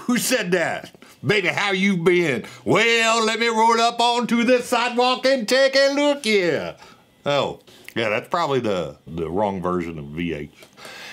who said that? Baby, how you been? Well, let me roll up onto the sidewalk and take a look here. Oh, yeah, that's probably the wrong version of VH.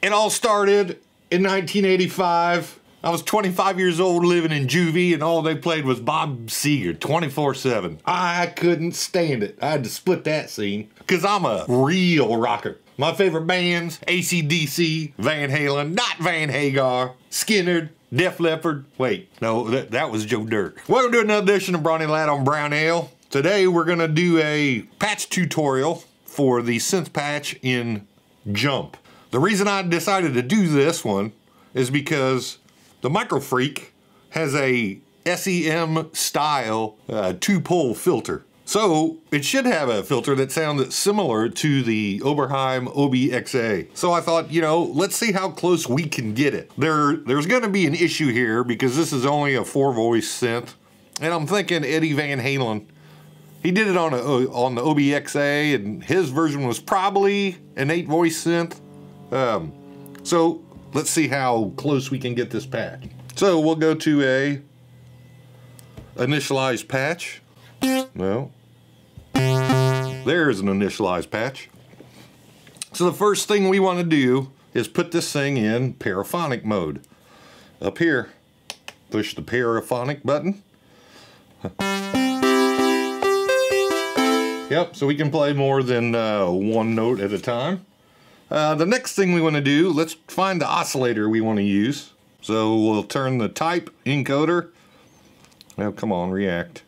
It all started in 1985. I was 25 years old living in juvie, and all they played was Bob Seger 24/7. I couldn't stand it. I had to split that scene because I'm a real rocker. My favorite bands, AC/DC, Van Halen, not Van Hagar, Skinner, Def Leppard. Wait, no, that was Joe Dirt. Welcome to another edition of Brawny Lad on Brown Ale. Today we're gonna do a patch tutorial for the synth patch in Jump. The reason I decided to do this one is because the Microfreak has a SEM style 2-pole filter. So it should have a filter that sounds similar to the Oberheim OB-Xa. So I thought, you know, let's see how close we can get it. There's gonna be an issue here because this is only a 4-voice synth. And I'm thinking Eddie Van Halen, he did it on the OB-Xa, and his version was probably an 8-voice synth. So let's see how close we can get this patch. So we'll go to a initialize patch. No. There's an initialized patch. So the first thing we want to do is put this thing in paraphonic mode. Up here, push the paraphonic button. Yep, so we can play more than one note at a time. The next thing we want to do, let's find the oscillator we want to use. So we'll turn the type encoder. Now come on, react.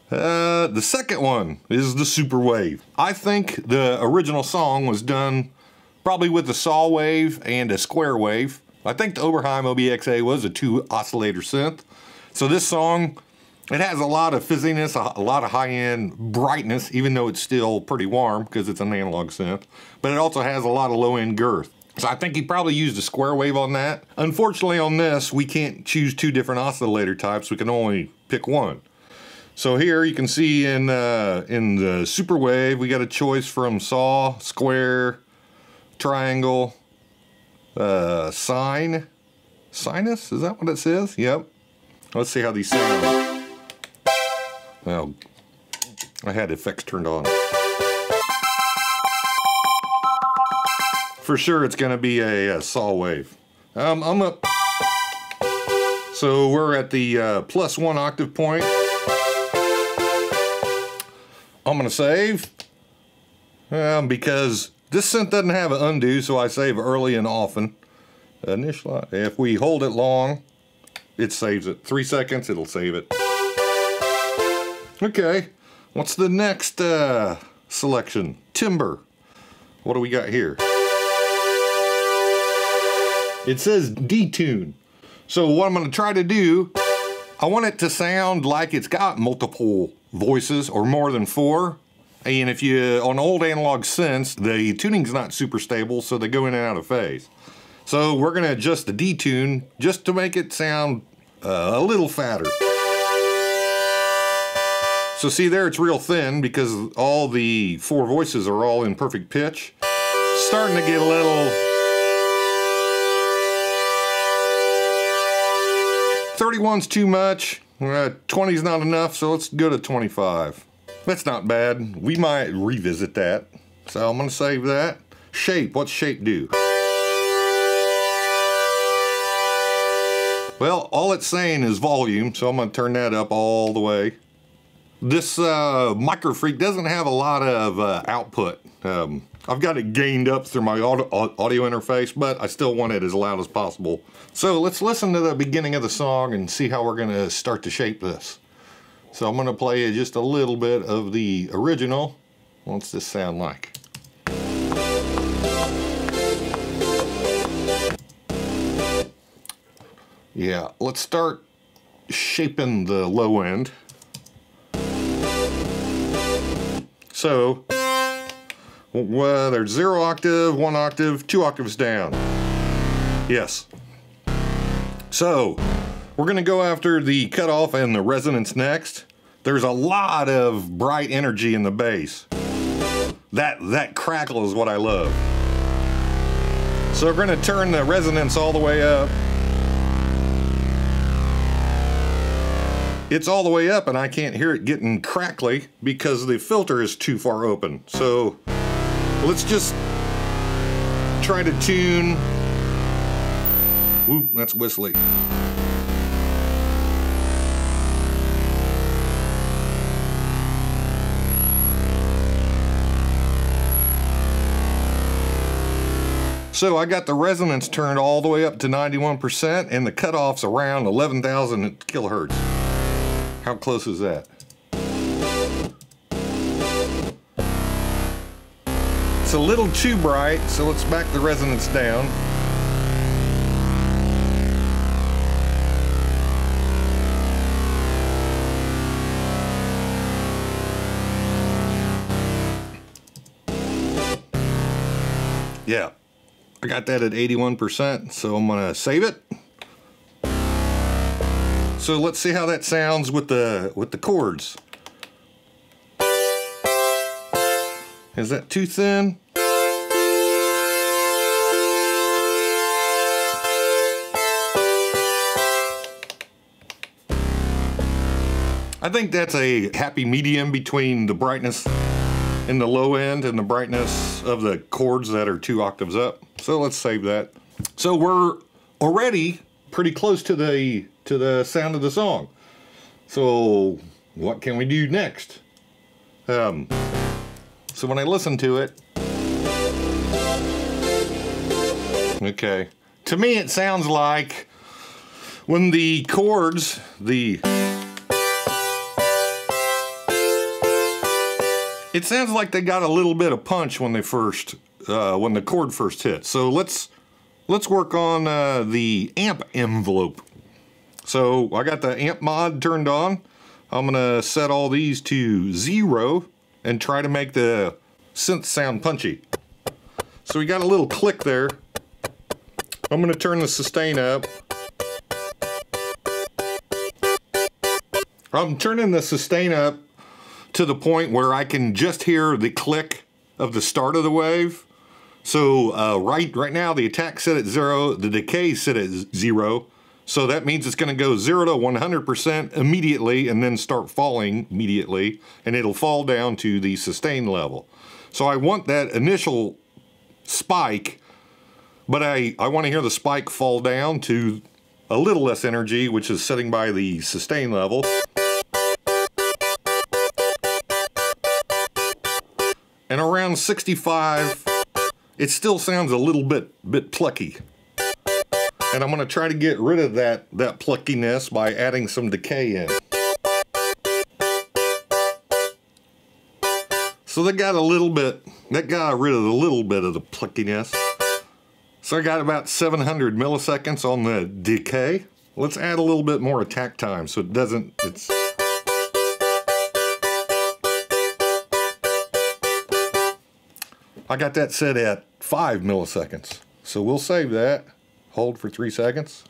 The second one is the super wave. I think the original song was done probably with a saw wave and a square wave. I think the Oberheim OB-Xa was a 2 oscillator synth. So this song, it has a lot of fizziness, a lot of high-end brightness, even though it's still pretty warm because it's an analog synth. But it also has a lot of low-end girth. So I think he probably used a square wave on that. Unfortunately on this, we can't choose 2 different oscillator types. We can only pick one. So here you can see in the super wave, we got a choice from saw, square, triangle, sine, sinus, is that what it says? Yep. Let's see how these sound. Well, I had effects turned on. For sure it's gonna be a saw wave. I'm up. So we're at the +1 octave point. I'm gonna save because this synth doesn't have an undo, so I save early and often. Initialize. If we hold it long, it saves it. 3 seconds, it'll save it. Okay, what's the next selection? Timbre. What do we got here? It says Detune. So what I'm gonna try to do, I want it to sound like it's got multiple voices or more than 4. And if you, on old analog synths, the tuning's not super stable, so they go in and out of phase. So we're gonna adjust the detune just to make it sound a little fatter. So see there, it's real thin because all the 4 voices are all in perfect pitch. Starting to get a little... 31's too much. 20's not enough, so let's go to 25. That's not bad. We might revisit that. So I'm gonna save that. Shape, what's shape do? Well, all it's saying is volume, so I'm gonna turn that up all the way. This Microfreak doesn't have a lot of output. I've got it gained up through my audio interface, but I still want it as loud as possible. So let's listen to the beginning of the song and see how we're gonna start to shape this. So I'm gonna play just a little bit of the original. What's this sound like? Yeah, let's start shaping the low end. So, well, there's 0 octave, 1 octave, 2 octaves down. Yes. So, we're gonna go after the cutoff and the resonance next. There's a lot of bright energy in the bass. That crackle is what I love. So we're gonna turn the resonance all the way up. it's all the way up and I can't hear it getting crackly because the filter is too far open. So let's just try to tune. Ooh, that's whistly. So I got the resonance turned all the way up to 91% and the cutoff's around 11,000 kilohertz. How close is that? It's a little too bright, so let's back the resonance down. Yeah. I got that at 81%, so I'm gonna save it. So let's see how that sounds with the chords. Is that too thin? I think that's a happy medium between the brightness in the low end and the brightness of the chords that are 2 octaves up. So let's save that. So we're already pretty close to the sound of the song. So what can we do next? So when I listen to it, okay, to me it sounds like when the chords, it sounds like they got a little bit of punch when they first, when the chord first hit. So let's work on the amp envelope. So I got the amp mod turned on. I'm gonna set all these to 0 and try to make the synth sound punchy. So we got a little click there. I'm gonna turn the sustain up. I'm turning the sustain up to the point where I can just hear the click of the start of the wave. So right now the attack's set at 0, the decay's set at 0. So that means it's gonna go 0 to 100% immediately and then start falling immediately, and it'll fall down to the sustain level. So I want that initial spike, but I wanna hear the spike fall down to a little less energy, which is setting by the sustain level. And around 65, it still sounds a little bit plucky. And I'm gonna try to get rid of that pluckiness by adding some decay in. So that got rid of a little bit of the pluckiness. So I got about 700 milliseconds on the decay. Let's add a little bit more attack time so it's I got that set at 5 milliseconds. So we'll save that. Hold for 3 seconds.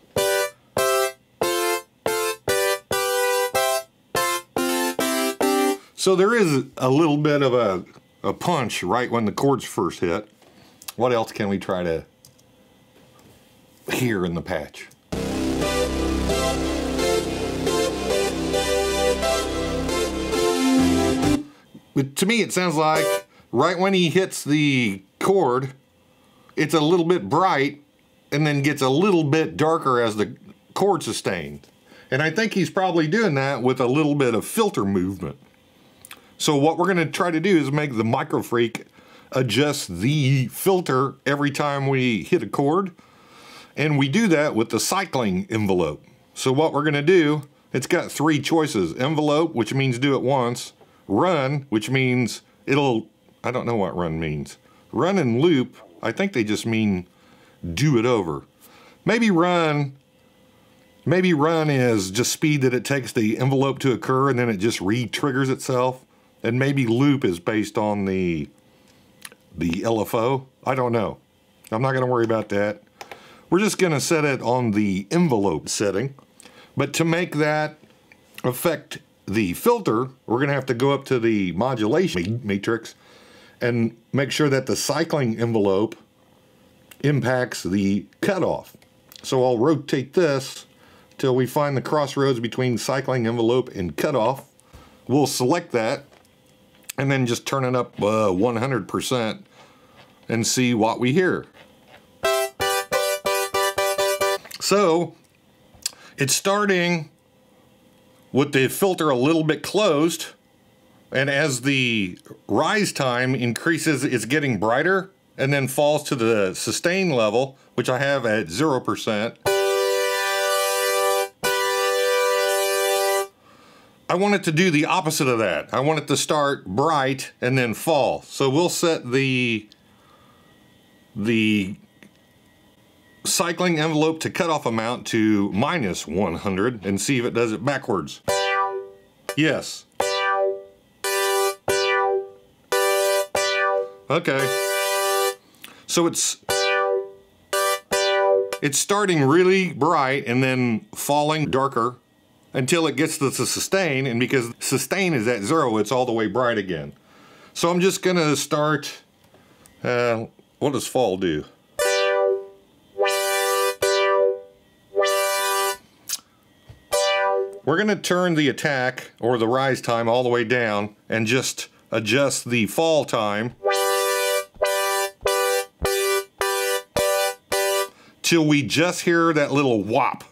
So there is a little bit of a punch right when the chords first hit. What else can we try to hear in the patch? But to me it sounds like right when he hits the chord, it's a little bit bright and then gets a little bit darker as the chord sustained. And I think he's probably doing that with a little bit of filter movement. So what we're gonna try to do is make the Microfreak adjust the filter every time we hit a chord. And we do that with the cycling envelope. So what we're gonna do, it's got 3 choices. Envelope, which means do it once. Run, which means I don't know what run means. Run and loop, I think they just mean do it over. Maybe run is just speed that it takes the envelope to occur and then it just re-triggers itself. And maybe loop is based on the LFO. I don't know. I'm not gonna worry about that. We're just gonna set it on the envelope setting. But to make that affect the filter, we're gonna have to go up to the modulation matrix and make sure that the cycling envelope impacts the cutoff. So I'll rotate this till we find the crossroads between cycling envelope and cutoff. We'll select that and then just turn it up 100% and see what we hear. So it's starting with the filter a little bit closed, and as the rise time increases, it's getting brighter and then falls to the sustain level, which I have at 0%. I want it to do the opposite of that. I want it to start bright and then fall. So we'll set the cycling envelope to cutoff amount to -100 and see if it does it backwards. Yes. Okay. So it's starting really bright and then falling darker until it gets to the sustain, and because sustain is at 0, it's all the way bright again. So I'm just gonna start, what does fall do? We're gonna turn the attack or the rise time all the way down and just adjust the fall time till we just hear that little whop.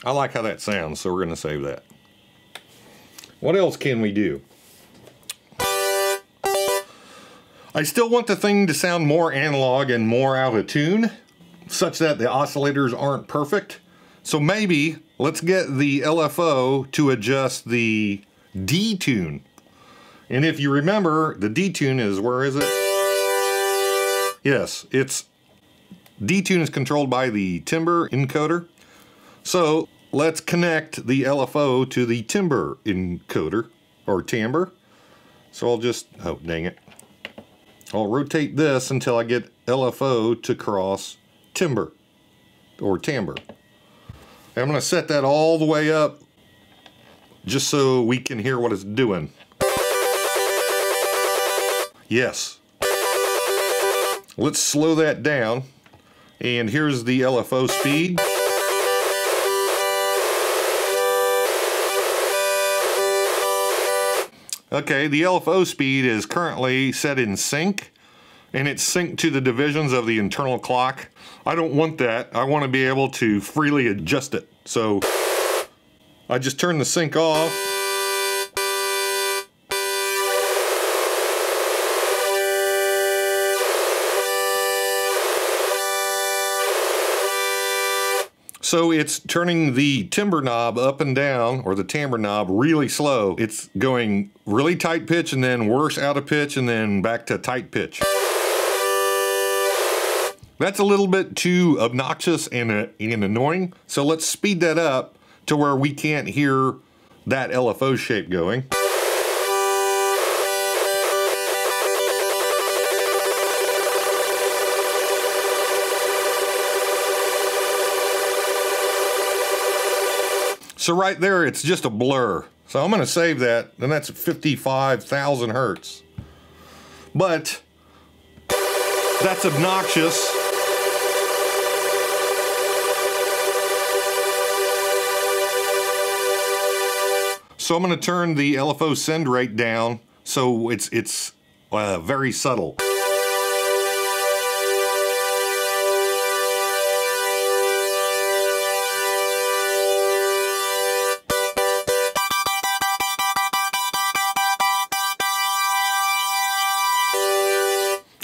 I like how that sounds, so we're going to save that. What else can we do? I still want the thing to sound more analog and more out of tune, such that the oscillators aren't perfect. So maybe let's get the LFO to adjust the Detune. And if you remember, the Detune is, where is it? Yes, Detune is controlled by the timbre encoder. So let's connect the LFO to the timbre encoder, or timbre. So I'll just, oh dang it. I'll rotate this until I get LFO to cross timbre, or timbre. And I'm going to set that all the way up just so we can hear what it's doing. Yes. Let's slow that down. And here's the LFO speed. Okay, the LFO speed is currently set in sync, and it's synced to the divisions of the internal clock. I don't want that. I want to be able to freely adjust it. So I just turn the sync off. So it's turning the timbre knob up and down, or the timbre knob, really slow. It's going really tight pitch and then worse out of pitch and then back to tight pitch. That's a little bit too obnoxious and annoying. So let's speed that up to where we can't hear that LFO shape going. So right there, it's just a blur. So I'm gonna save that, and that's 55,000 hertz. But that's obnoxious. So I'm gonna turn the LFO send rate down so it's very subtle.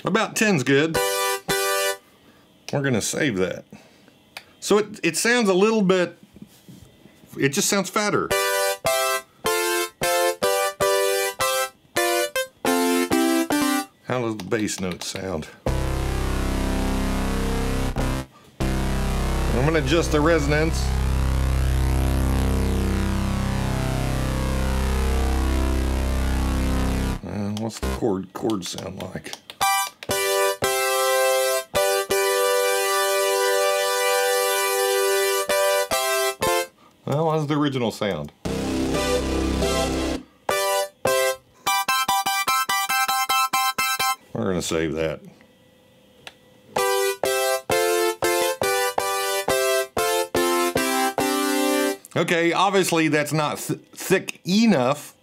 About 10's good. We're gonna save that. So it sounds a little bit, it just sounds fatter. How does the bass note sound? I'm gonna adjust the resonance. What's the chord sound like? Well, how's the original sound? We're going to save that. Okay, obviously that's not thick enough.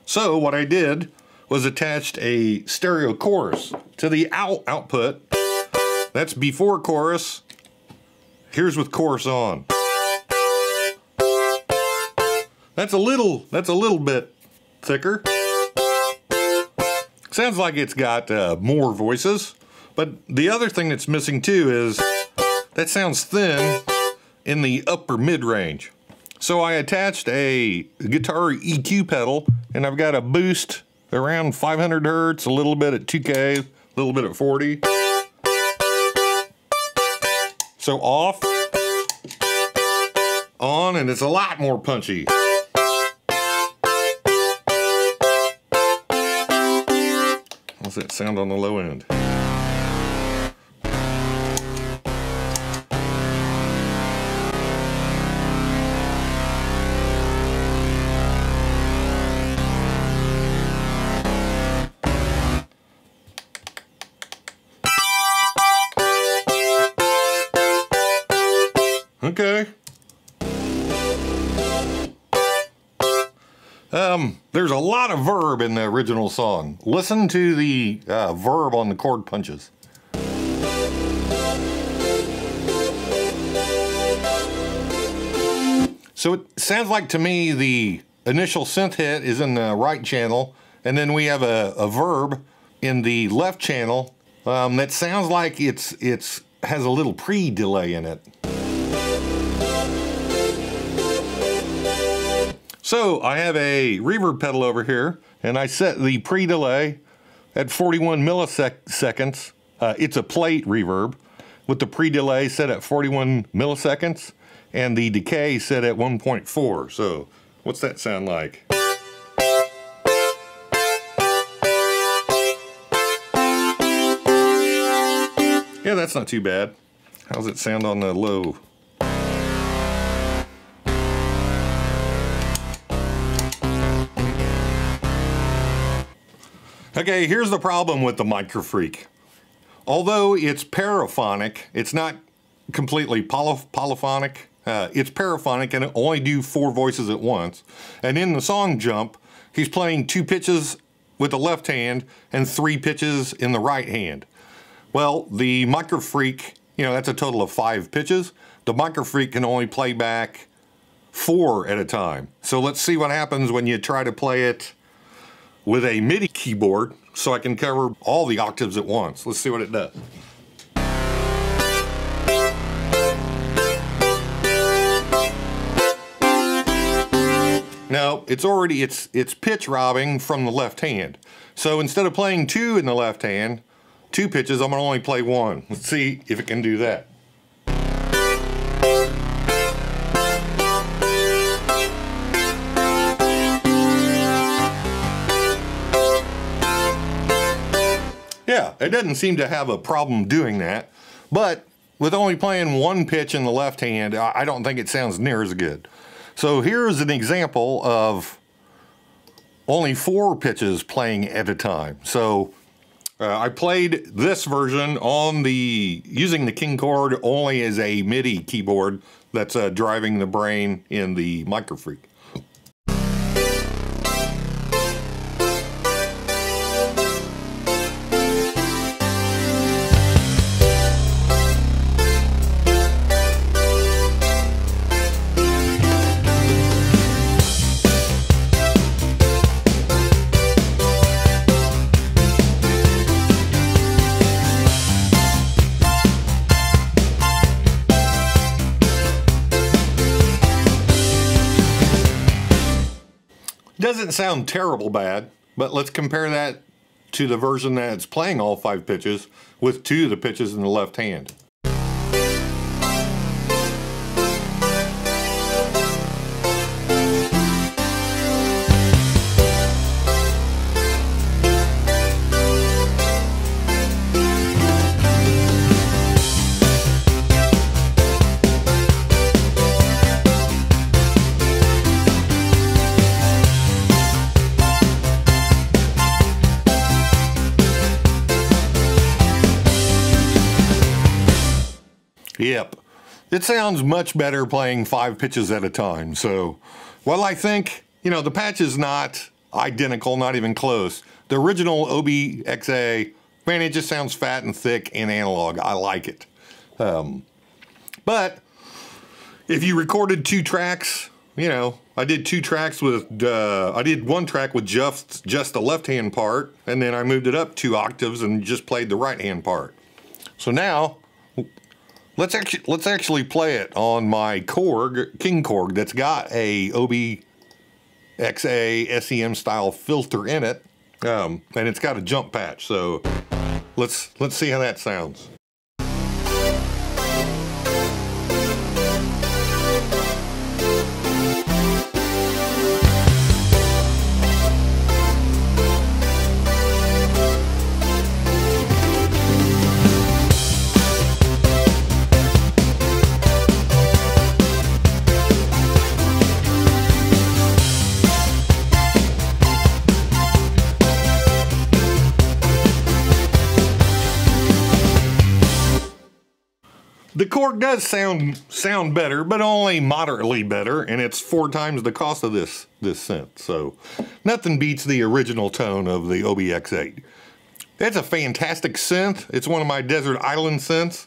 So what I did was attached a stereo chorus to the output. That's before chorus. Here's with chorus on. That's a little bit thicker. Sounds like it's got more voices, but the other thing that's missing too is that sounds thin in the upper mid-range. So I attached a guitar EQ pedal, and I've got a boost around 500 hertz, a little bit at 2K, a little bit at 40. So off, on, and it's a lot more punchy. How's that sound on the low end? Okay. There's a lot of verb in the original song. Listen to the verb on the chord punches. So it sounds like to me the initial synth hit is in the right channel, and then we have a verb in the left channel that sounds like it's has a little pre-delay in it. So I have a reverb pedal over here, and I set the pre-delay at 41 milliseconds. It's a plate reverb with the pre-delay set at 41 milliseconds and the decay set at 1.4. So what's that sound like? Yeah, that's not too bad. How's it sound on the low? Okay, here's the problem with the Microfreak. Although it's paraphonic, it's not completely polyphonic. It's paraphonic and it only do 4 voices at once. And in the song Jump, he's playing 2 pitches with the left hand and 3 pitches in the right hand. Well, the Microfreak, that's a total of 5 pitches. The Microfreak can only play back 4 at a time. So let's see what happens when you try to play it with a MIDI keyboard, so I can cover all the octaves at once. Let's see what it does. Now, it's pitch robbing from the left hand. So instead of playing 2 in the left hand, 2 pitches, I'm gonna only play 1. Let's see if it can do that. Yeah, it doesn't seem to have a problem doing that, but with only playing 1 pitch in the left hand, I don't think it sounds near as good. So here's an example of only 4 pitches playing at a time. So I played this version on using the King chord only as a MIDI keyboard that's driving the brain in the Microfreak. Doesn't sound terrible bad, but let's compare that to the version that's playing all 5 pitches with 2 of the pitches in the left hand. Yep. It sounds much better playing 5 pitches at a time. So, while I think, you know, the patch is not identical, not even close, the original OB-Xa, man, it just sounds fat and thick and analog. I like it. But if you recorded 2 tracks, you know, I did 2 tracks with, I did 1 track with just the left-hand part, and then I moved it up 2 octaves and just played the right-hand part. So now, let's actually play it on my Korg, King Korg, that's got a OB-Xa SEM style filter in it, and it's got a jump patch. So let's see how that sounds. The Korg does sound better, but only moderately better, and it's 4 times the cost of this synth. So nothing beats the original tone of the OB-X8. It's a fantastic synth. It's one of my desert island synths.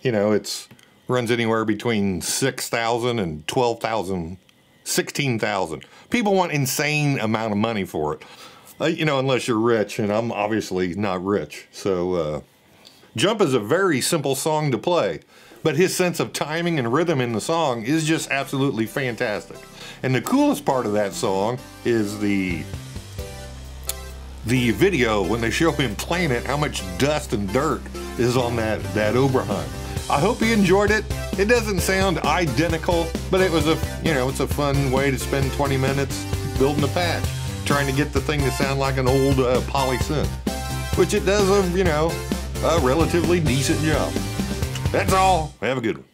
You know, it's runs anywhere between 6,000 and 12,000, 16,000. People want insane amount of money for it. You know, unless you're rich, and I'm obviously not rich. So Jump is a very simple song to play, but his sense of timing and rhythm in the song is just absolutely fantastic. And the coolest part of that song is the video when they show him playing it, how much dust and dirt is on that Oberheim. I hope you enjoyed it. It doesn't sound identical, but it was it's a fun way to spend 20 minutes building a patch, trying to get the thing to sound like an old poly synth, which it does a relatively decent job. That's all. Have a good one.